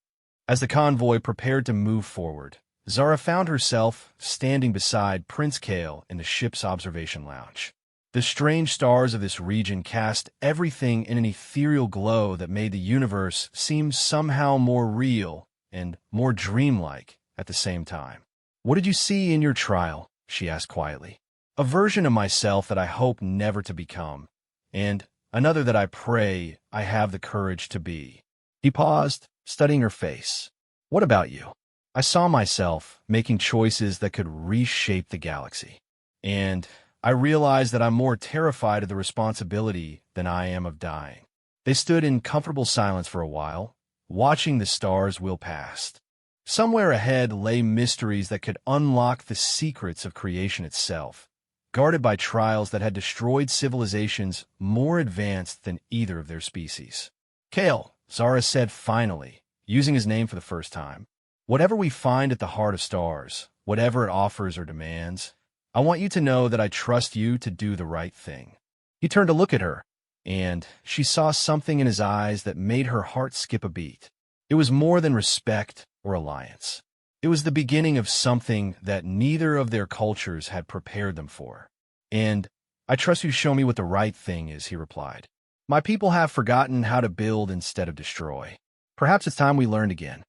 As the convoy prepared to move forward, Zara found herself standing beside Prince Kale in the ship's observation lounge. The strange stars of this region cast everything in an ethereal glow that made the universe seem somehow more real and more dreamlike at the same time. "What did you see in your trial?" she asked quietly. "A version of myself that I hope never to become, and another that I pray I have the courage to be." He paused, studying her face. "What about you?" "I saw myself making choices that could reshape the galaxy. And I realized that I'm more terrified of the responsibility than I am of dying." They stood in comfortable silence for a while, watching the stars wheel past. Somewhere ahead lay mysteries that could unlock the secrets of creation itself, guarded by trials that had destroyed civilizations more advanced than either of their species. "Kale," Zara said finally, using his name for the first time, "whatever we find at the heart of stars, whatever it offers or demands, I want you to know that I trust you to do the right thing." He turned to look at her, and she saw something in his eyes that made her heart skip a beat. It was more than respect or alliance. It was the beginning of something that neither of their cultures had prepared them for. "And I trust you to show me what the right thing is," he replied. "My people have forgotten how to build instead of destroy. Perhaps it's time we learned again."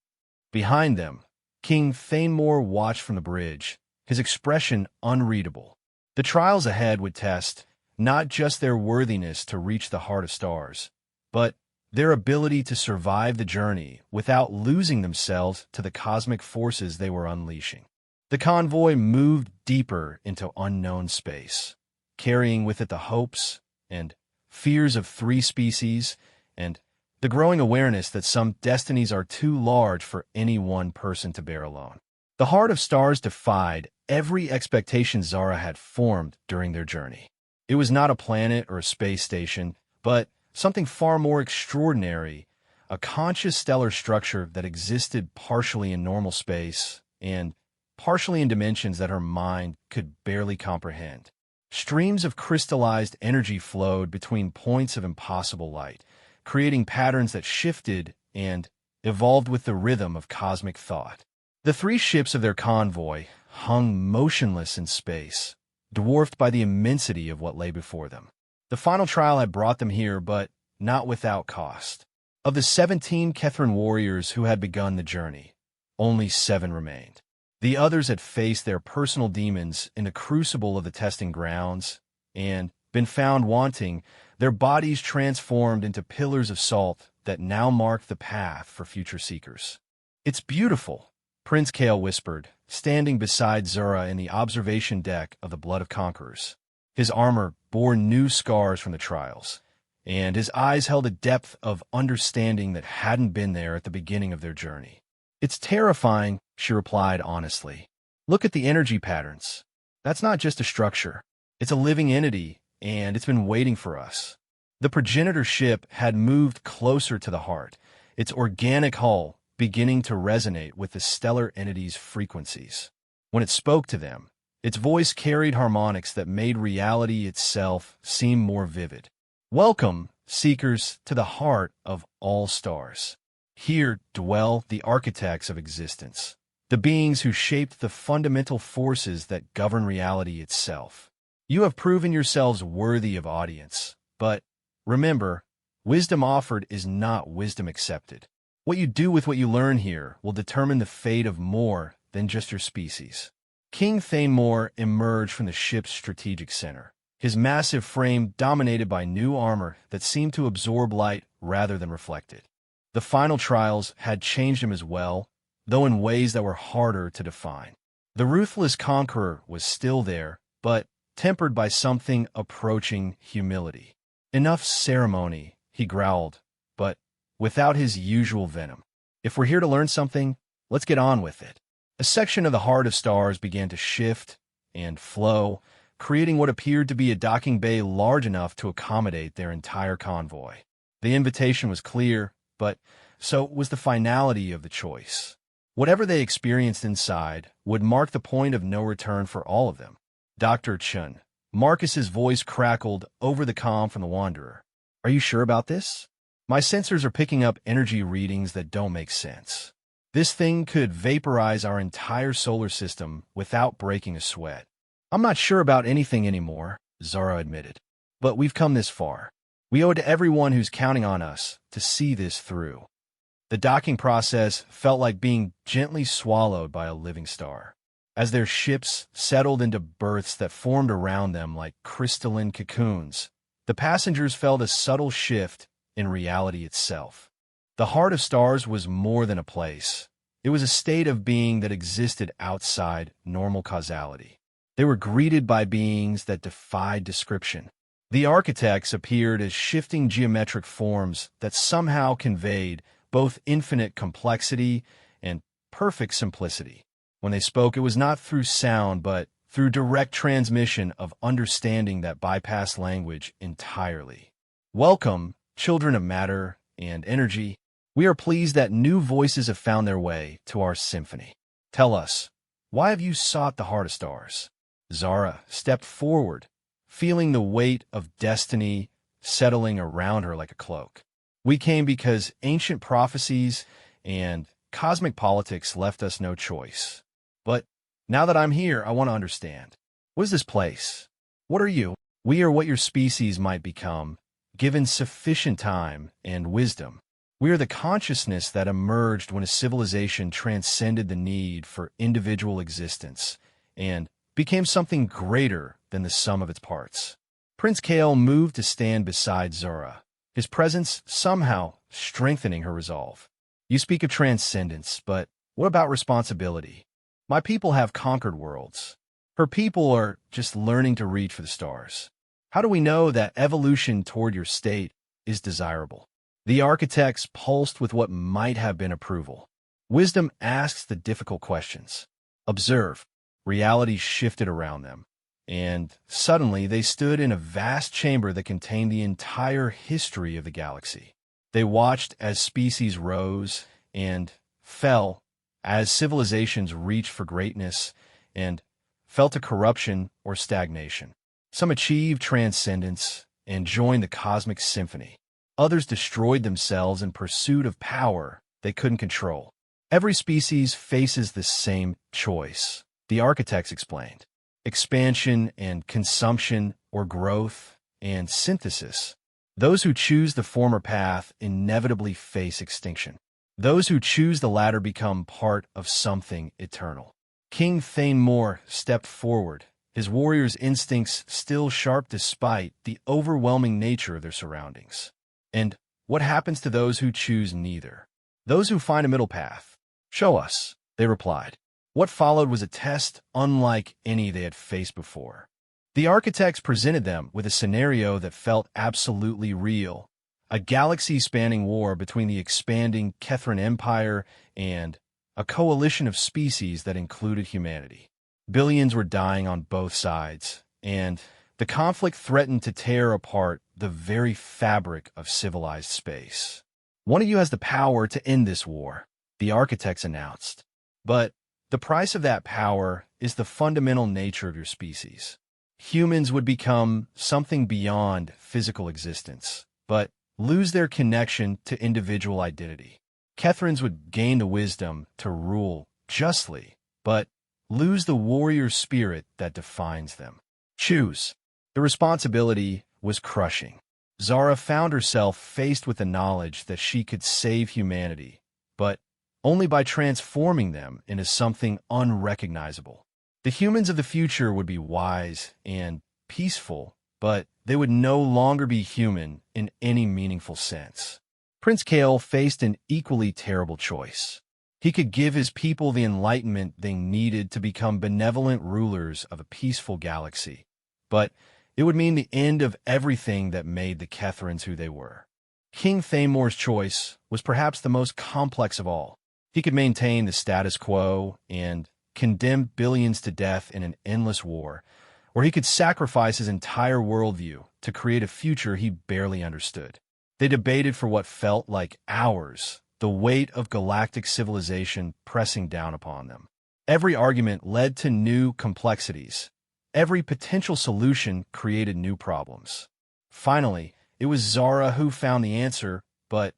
Behind them, King Thanemore watched from the bridge, his expression unreadable. The trials ahead would test not just their worthiness to reach the heart of stars, but their ability to survive the journey without losing themselves to the cosmic forces they were unleashing. The convoy moved deeper into unknown space, carrying with it the hopes and fears of 3 species and the growing awareness that some destinies are too large for any one person to bear alone. The heart of stars defied every expectation Zara had formed during their journey. It was not a planet or a space station, but something far more extraordinary, a conscious stellar structure that existed partially in normal space and partially in dimensions that her mind could barely comprehend. Streams of crystallized energy flowed between points of impossible light, creating patterns that shifted and evolved with the rhythm of cosmic thought. The 3 ships of their convoy hung motionless in space, dwarfed by the immensity of what lay before them. The final trial had brought them here, but not without cost. Of the 17 Kethran warriors who had begun the journey, only 7 remained. The others had faced their personal demons in the crucible of the testing grounds and been found wanting, their bodies transformed into pillars of salt that now marked the path for future seekers. "It's beautiful," Prince Kale whispered, standing beside Zura in the observation deck of the Blood of Conquerors. His armor bore new scars from the trials, and his eyes held a depth of understanding that hadn't been there at the beginning of their journey. "It's terrifying," she replied honestly. "Look at the energy patterns. That's not just a structure. It's a living entity, and it's been waiting for us." The progenitor ship had moved closer to the heart, its organic hull beginning to resonate with the stellar entity's frequencies. When it spoke to them, its voice carried harmonics that made reality itself seem more vivid. "Welcome, seekers, to the heart of all stars. Here dwell the architects of existence, the beings who shaped the fundamental forces that govern reality itself. You have proven yourselves worthy of audience, but remember, wisdom offered is not wisdom accepted. What you do with what you learn here will determine the fate of more than just your species." King Thanemore emerged from the ship's strategic center, his massive frame dominated by new armor that seemed to absorb light rather than reflect it. The final trials had changed him as well, though in ways that were harder to define. The ruthless conqueror was still there, but tempered by something approaching humility. "Enough ceremony," he growled, but without his usual venom. "If we're here to learn something, let's get on with it." A section of the Heart of Stars began to shift and flow, creating what appeared to be a docking bay large enough to accommodate their entire convoy. The invitation was clear, but so was the finality of the choice. Whatever they experienced inside would mark the point of no return for all of them. Dr. Chun. Marcus's voice crackled over the comm from the Wanderer. Are you sure about this? My sensors are picking up energy readings that don't make sense. This thing could vaporize our entire solar system without breaking a sweat. I'm not sure about anything anymore, Zara admitted. But we've come this far. We owe it to everyone who's counting on us to see this through. The docking process felt like being gently swallowed by a living star. As their ships settled into berths that formed around them like crystalline cocoons, the passengers felt a subtle shift in reality itself. The Heart of Stars was more than a place. It was a state of being that existed outside normal causality. They were greeted by beings that defied description. The architects appeared as shifting geometric forms that somehow conveyed both infinite complexity and perfect simplicity. When they spoke, it was not through sound, but through direct transmission of understanding that bypassed language entirely. Welcome, children of matter and energy. We are pleased that new voices have found their way to our symphony. Tell us, why have you sought the Heart of Stars? Zara stepped forward, feeling the weight of destiny settling around her like a cloak. We came because ancient prophecies and cosmic politics left us no choice. But now that I'm here, I want to understand. What is this place? What are you? We are what your species might become, given sufficient time and wisdom. We are the consciousness that emerged when a civilization transcended the need for individual existence and became something greater than the sum of its parts. Prince Kale moved to stand beside Zora, his presence somehow strengthening her resolve. You speak of transcendence, but what about responsibility? My people have conquered worlds. Her people are just learning to reach for the stars. How do we know that evolution toward your state is desirable? The architects pulsed with what might have been approval. Wisdom asks the difficult questions. Observe. Reality shifted around them, and suddenly they stood in a vast chamber that contained the entire history of the galaxy. They watched as species rose and fell, as civilizations reached for greatness and fell to corruption or stagnation. Some achieved transcendence and joined the cosmic symphony. Others destroyed themselves in pursuit of power they couldn't control. Every species faces the same choice, the architects explained. Expansion and consumption, or growth and synthesis. Those who choose the former path inevitably face extinction. Those who choose the latter become part of something eternal. King Thanemore stepped forward, his warriors' instincts still sharp despite the overwhelming nature of their surroundings. And what happens to those who choose neither? Those who find a middle path. Show us, they replied. What followed was a test unlike any they had faced before. The architects presented them with a scenario that felt absolutely real, a galaxy-spanning war between the expanding Kethran Empire and a coalition of species that included humanity. Billions were dying on both sides, and the conflict threatened to tear apart the very fabric of civilized space. One of you has the power to end this war, the architects announced. But the price of that power is the fundamental nature of your species. Humans would become something beyond physical existence, but lose their connection to individual identity. Kethrans would gain the wisdom to rule justly, but lose the warrior spirit that defines them. Choose. The responsibility was crushing. Zara found herself faced with the knowledge that she could save humanity, but only by transforming them into something unrecognizable. The humans of the future would be wise and peaceful, but they would no longer be human in any meaningful sense. Prince Kale faced an equally terrible choice. He could give his people the enlightenment they needed to become benevolent rulers of a peaceful galaxy, but it would mean the end of everything that made the Kethrans who they were. King Thanemore's choice was perhaps the most complex of all. He could maintain the status quo and condemn billions to death in an endless war, or he could sacrifice his entire worldview to create a future he barely understood. They debated for what felt like hours, the weight of galactic civilization pressing down upon them. Every argument led to new complexities. Every potential solution created new problems. Finally, it was Zara who found the answer, but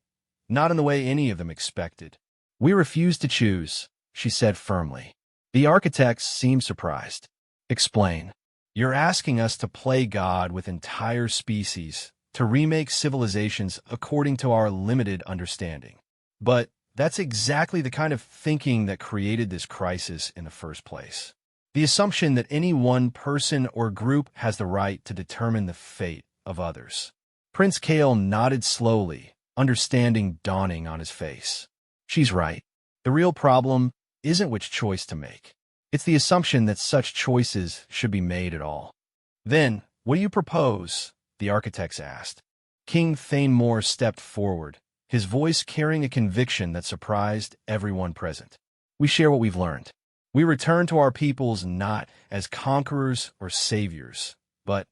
not in the way any of them expected. "We refuse to choose," she said firmly. The architects seemed surprised. "Explain." "You're asking us to play God with entire species, to remake civilizations according to our limited understanding. But that's exactly the kind of thinking that created this crisis in the first place. The assumption that any one person or group has the right to determine the fate of others." Prince Kale nodded slowly, understanding dawning on his face. "She's right. The real problem isn't which choice to make. It's the assumption that such choices should be made at all." "Then, what do you propose?" the architects asked. King Thanemore stepped forward, his voice carrying a conviction that surprised everyone present. "We share what we've learned. We return to our peoples not as conquerors or saviors, but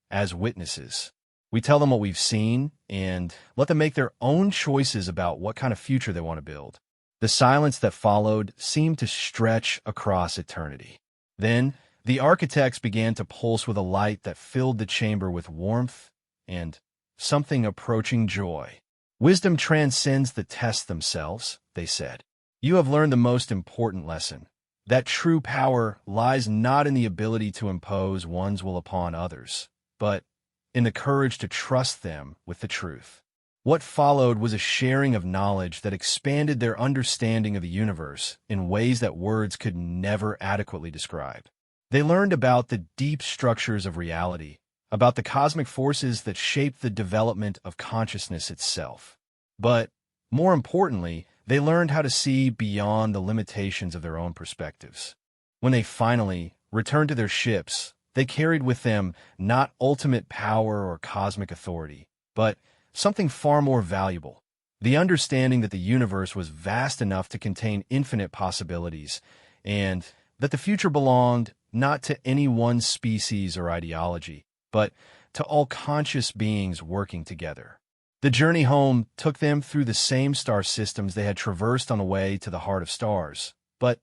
as witnesses. We tell them what we've seen and let them make their own choices about what kind of future they want to build." The silence that followed seemed to stretch across eternity. Then, the architects began to pulse with a light that filled the chamber with warmth and something approaching joy. "Wisdom transcends the tests themselves," they said. "You have learned the most important lesson, that true power lies not in the ability to impose one's will upon others, but in the courage to trust them with the truth." What followed was a sharing of knowledge that expanded their understanding of the universe in ways that words could never adequately describe. They learned about the deep structures of reality, about the cosmic forces that shape the development of consciousness itself. But, more importantly, they learned how to see beyond the limitations of their own perspectives. When they finally returned to their ships, they carried with them not ultimate power or cosmic authority, but something far more valuable: the understanding that the universe was vast enough to contain infinite possibilities, and that the future belonged not to any one species or ideology, but to all conscious beings working together. The journey home took them through the same star systems they had traversed on the way to the heart of stars, but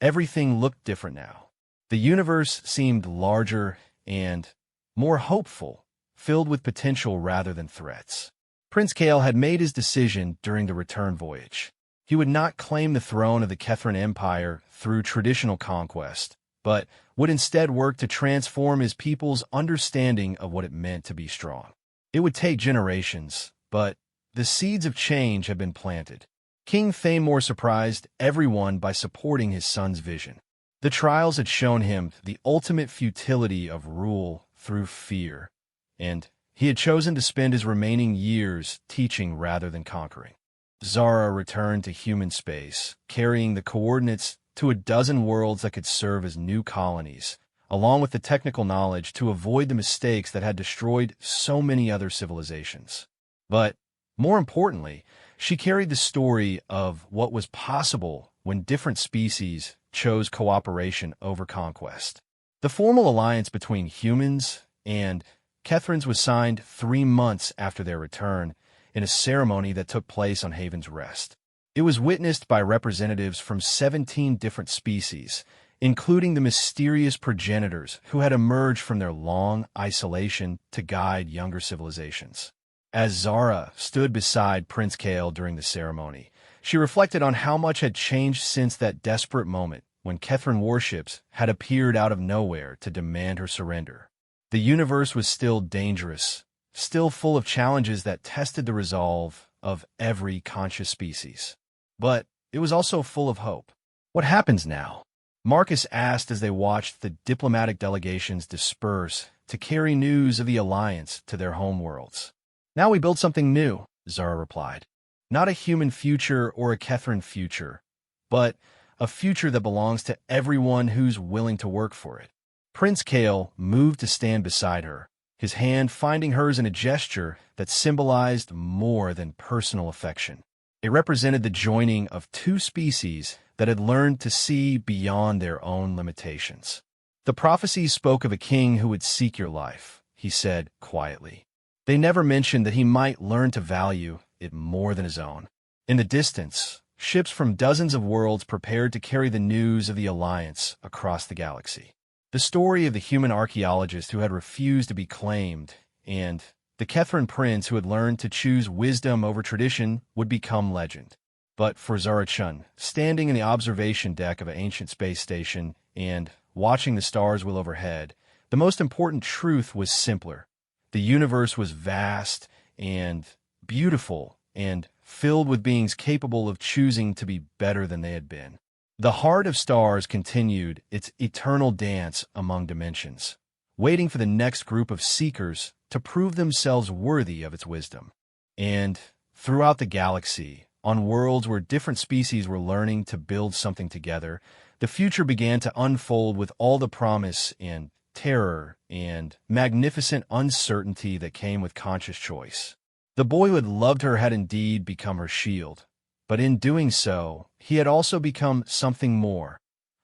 everything looked different now. The universe seemed larger and more hopeful, filled with potential rather than threats. Prince Kale had made his decision during the return voyage. He would not claim the throne of the Kethran Empire through traditional conquest, but would instead work to transform his people's understanding of what it meant to be strong. It would take generations, but the seeds of change had been planted. King Thanemore surprised everyone by supporting his son's vision. The trials had shown him the ultimate futility of rule through fear, and he had chosen to spend his remaining years teaching rather than conquering. Zara returned to human space, carrying the coordinates to a dozen worlds that could serve as new colonies, along with the technical knowledge to avoid the mistakes that had destroyed so many other civilizations. But, more importantly, she carried the story of what was possible when different species chose cooperation over conquest. The formal alliance between humans and Kethrans was signed 3 months after their return in a ceremony that took place on Haven's Rest. It was witnessed by representatives from 17 different species, including the mysterious progenitors who had emerged from their long isolation to guide younger civilizations. As Zara stood beside Prince Kale during the ceremony, she reflected on how much had changed since that desperate moment when Kethran warships had appeared out of nowhere to demand her surrender. The universe was still dangerous, still full of challenges that tested the resolve of every conscious species. But it was also full of hope. "What happens now?" Marcus asked as they watched the diplomatic delegations disperse to carry news of the alliance to their homeworlds. "Now we build something new," Zara replied. "Not a human future or a Kethran future, but a future that belongs to everyone who's willing to work for it." Prince Kale moved to stand beside her, his hand finding hers in a gesture that symbolized more than personal affection. It represented the joining of two species that had learned to see beyond their own limitations. The prophecies spoke of a king who would seek your life, he said quietly. They never mentioned that he might learn to value it more than his own. In the distance, ships from dozens of worlds prepared to carry the news of the Alliance across the galaxy. The story of the human archaeologist who had refused to be claimed and the Kethran prince who had learned to choose wisdom over tradition would become legend. But for Zara-Chun, standing in the observation deck of an ancient space station and watching the stars wheel overhead, the most important truth was simpler. The universe was vast and beautiful and filled with beings capable of choosing to be better than they had been. The heart of stars continued its eternal dance among dimensions, waiting for the next group of seekers to prove themselves worthy of its wisdom. And throughout the galaxy, on worlds where different species were learning to build something together, the future began to unfold with all the promise and terror and magnificent uncertainty that came with conscious choice. The boy who had loved her had indeed become her shield, but in doing so, he had also become something more,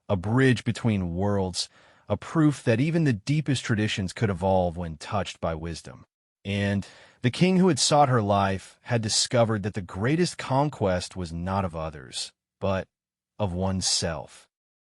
a bridge between worlds, a proof that even the deepest traditions could evolve when touched by wisdom. And the king who had sought her life had discovered that the greatest conquest was not of others, but of oneself.